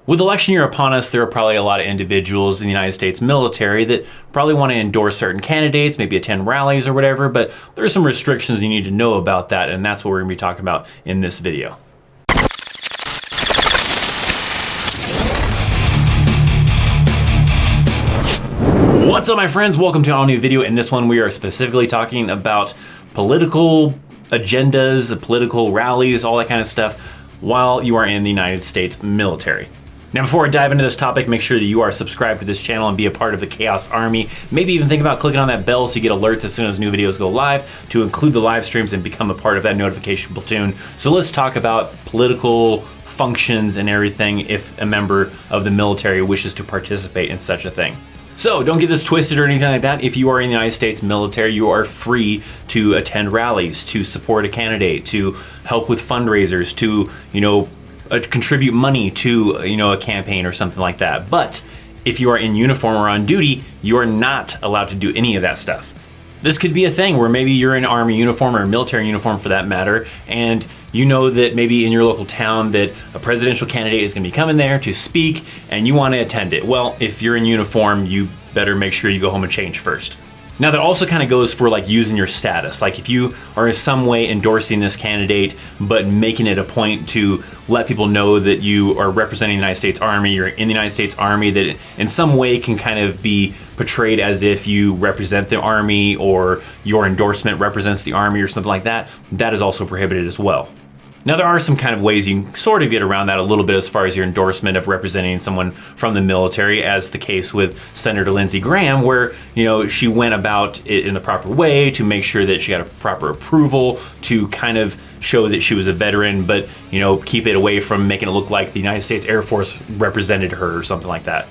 With election year upon us, there are probably a lot of individuals in the United States military that probably want to endorse certain candidates, maybe attend rallies or whatever, but there are some restrictions you need to know about that, and that's what we're going to be talking about in this video. What's up, my friends? Welcome to an all-new video. In this one, we are specifically talking about political agendas, political rallies, all that kind of stuff while you are in the United States military. Now, before I dive into this topic, make sure that you are subscribed to this channel and be a part of the Chaos Army. Maybe even think about clicking on that bell so you get alerts as soon as new videos go live, to include the live streams and become a part of that notification platoon. So let's talk about political functions and everything if a member of the military wishes to participate in such a thing. So don't get this twisted or anything like that. If you are in the United States military, you are free to attend rallies, to support a candidate, to help with fundraisers, to, contribute money to, a campaign or something like that. But if you are in uniform or on duty, you are not allowed to do any of that stuff. This could be a thing where maybe you're in Army uniform or a military uniform for that matter, and you know that maybe in your local town that a presidential candidate is going to be coming there to speak and you want to attend it. Well, if you're in uniform, you better make sure you go home and change first. Now, that also kind of goes for like using your status. Like if you are in some way endorsing this candidate, but making it a point to let people know that you are representing the United States Army, you're in the United States Army, that in some way can kind of be portrayed as if you represent the Army or your endorsement represents the Army or something like that, that is also prohibited as well. Now, there are some kind of ways you can sort of get around that a little bit as far as your endorsement of representing someone from the military, as the case with Senator Lindsey Graham, where, she went about it in the proper way to make sure that she got a proper approval to kind of show that she was a veteran, but, keep it away from making it look like the United States Air Force represented her or something like that.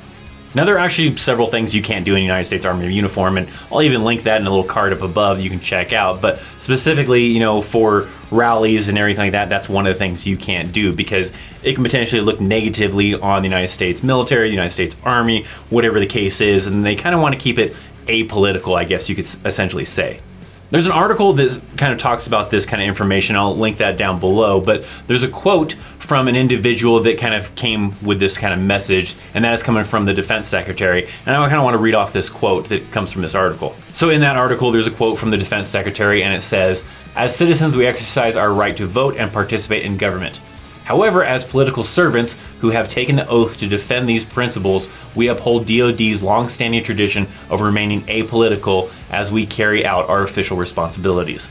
Now, there are actually several things you can't do in the United States Army uniform, and I'll even link that in a little card up above you can check out. But specifically, for rallies and everything like that, that's one of the things you can't do because it can potentially look negatively on the United States military, the United States Army, whatever the case is, and they kind of want to keep it apolitical, I guess you could essentially say. There's an article that kind of talks about this kind of information. I'll link that down below, but there's a quote from an individual that kind of came with this kind of message, and that is coming from the Defense Secretary. And I kind of want to read off this quote that comes from this article. So in that article, there's a quote from the Defense Secretary, and it says, "As citizens, we exercise our right to vote and participate in government. However, as political servants who have taken the oath to defend these principles, we uphold DoD's long-standing tradition of remaining apolitical as we carry out our official responsibilities."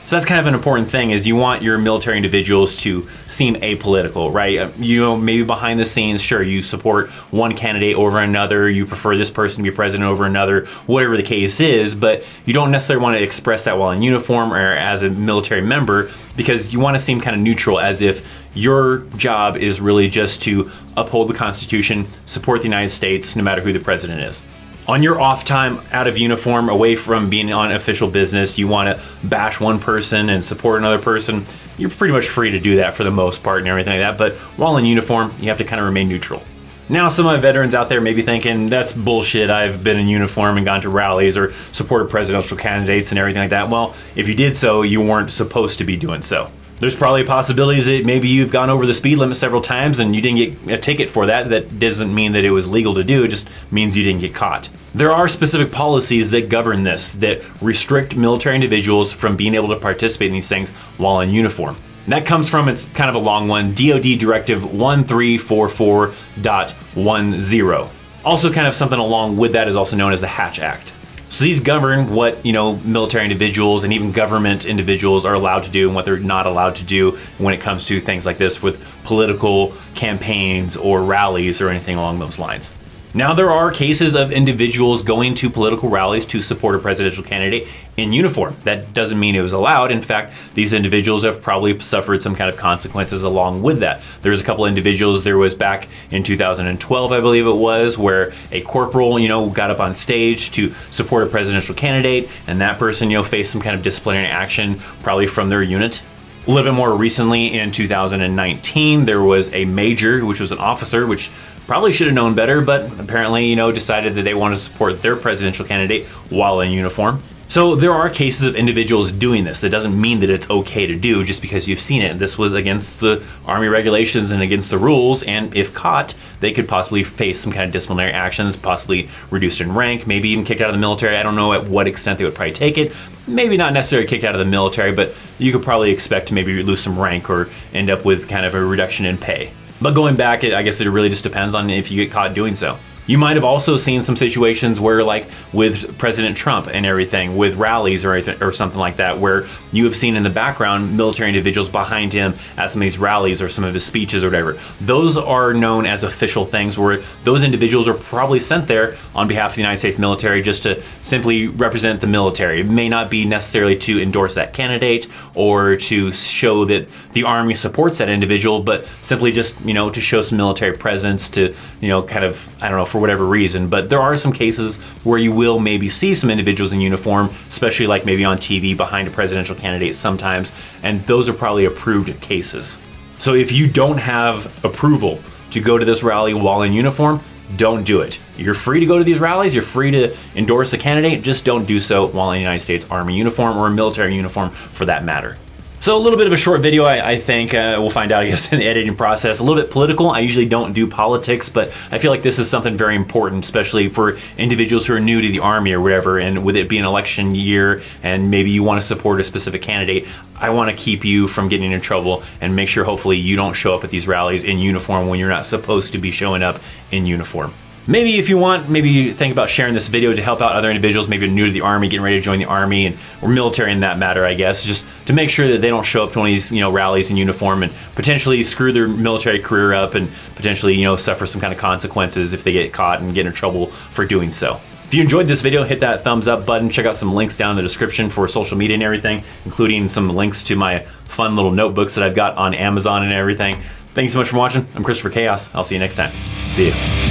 So that's kind of an important thing, is you want your military individuals to seem apolitical, right? Maybe behind the scenes, sure, you support one candidate over another, you prefer this person to be president over another, whatever the case is, but you don't necessarily want to express that while in uniform or as a military member, because you want to seem kind of neutral, as if your job is really just to uphold the Constitution, support the United States, no matter who the president is. On your off time, out of uniform, away from being on official business, you want to bash one person and support another person, you're pretty much free to do that for the most part and everything like that, but while in uniform, you have to kind of remain neutral. Now, some of my veterans out there may be thinking, that's bullshit, I've been in uniform and gone to rallies or supported presidential candidates and everything like that. Well, if you did so, you weren't supposed to be doing so. There's probably possibilities that maybe you've gone over the speed limit several times and you didn't get a ticket for that. That doesn't mean that it was legal to do, it just means you didn't get caught. There are specific policies that govern this, that restrict military individuals from being able to participate in these things while in uniform. And that comes from, it's kind of a long one, DoD Directive 1344.10. Also kind of something along with that is also known as the Hatch Act. So these govern what, military individuals and even government individuals are allowed to do and what they're not allowed to do when it comes to things like this with political campaigns or rallies or anything along those lines. Now, there are cases of individuals going to political rallies to support a presidential candidate in uniform. That doesn't mean it was allowed. In fact, these individuals have probably suffered some kind of consequences along with that. There's a couple individuals, there was back in 2012, I believe it was, where a corporal, got up on stage to support a presidential candidate, and that person, faced some kind of disciplinary action, probably from their unit. A little bit more recently, in 2019, there was a major, which was an officer, which probably should have known better, but apparently, decided that they want to support their presidential candidate while in uniform. So there are cases of individuals doing this. It doesn't mean that it's okay to do just because you've seen it. This was against the Army regulations and against the rules, and if caught, they could possibly face some kind of disciplinary actions, possibly reduced in rank, maybe even kicked out of the military. I don't know at what extent they would probably take it. Maybe not necessarily kicked out of the military, but you could probably expect to maybe lose some rank or end up with kind of a reduction in pay. But going back, I guess it really just depends on if you get caught doing so. You might have also seen some situations where, like with President Trump and everything, with rallies or something like that, where you have seen in the background military individuals behind him at some of these rallies or some of his speeches or whatever. Those are known as official things where those individuals are probably sent there on behalf of the United States military just to simply represent the military. It may not be necessarily to endorse that candidate or to show that the Army supports that individual, but simply just, to show some military presence to, kind of, I don't know, for whatever reason. But there are some cases where you will maybe see some individuals in uniform, especially like maybe on TV behind a presidential candidate sometimes, and those are probably approved cases. So if you don't have approval to go to this rally while in uniform, don't do it. You're free to go to these rallies, you're free to endorse a candidate, just don't do so while in a United States Army uniform or a military uniform for that matter. So a little bit of a short video, I think. We'll find out, I guess, in the editing process. A little bit political. I usually don't do politics, but I feel like this is something very important, especially for individuals who are new to the Army or whatever, and with it being an election year, and maybe you want to support a specific candidate, I want to keep you from getting in trouble and make sure hopefully you don't show up at these rallies in uniform when you're not supposed to be showing up in uniform. Maybe if you want, maybe think about sharing this video to help out other individuals, maybe new to the Army, getting ready to join the Army, or military in that matter, I guess, just to make sure that they don't show up to one of these, rallies in uniform and potentially screw their military career up and potentially, suffer some kind of consequences if they get caught and get in trouble for doing so. If you enjoyed this video, hit that thumbs up button. Check out some links down in the description for social media and everything, including some links to my fun little notebooks that I've got on Amazon and everything. Thanks so much for watching. I'm ChristopherChaos. I'll see you next time. See you.